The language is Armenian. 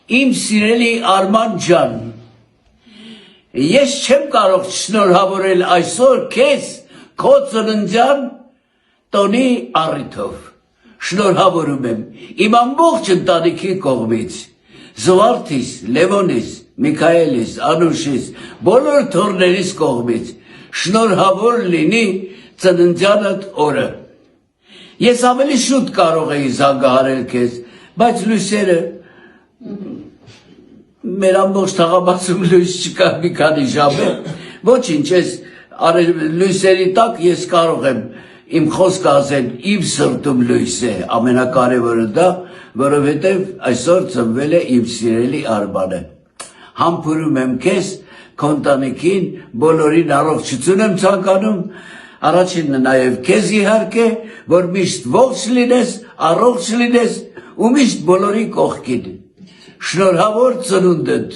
Իմ սիրելի Արման ջան, ես չեմ կարող շնորհավորել այսօր քեզ քո ծննդյան տոնի առիթով։ Շնորհավորում եմ իմ ամբողջ ընտանիքի կողմից, Զվարթիս, Լևոնիս, Միքայելիս, Անուշիս, բոլոր թոռներիս կողմից, շնորհավոր լինի ծննդյանդ օրը։ Ես ավելի շուտ կարող էի զանգահարել քեզ, բայց լույսերը մեր ամբողջ թաղամասում լույս չկա մի քանի ժամ է, ոչինչ, ես լույսերի տակ ես կարող եմ իմ խոսքը ասել, իմ սրտում լույս է, ամենակարևորը դա, որովհետև այսօր ծնվել է իմ սիրելի Արմանը։ Համբուրում եմ քեզ, քո ընտանիքին, բոլորին առողջություն եմ ցանկանում, առաջինը նաև քեզ իհարկե, որ միշտ ողջ լինես, առողջ լինես ու միշտ բոլորի կողքին։ Շնորհավոր ծնունդդ։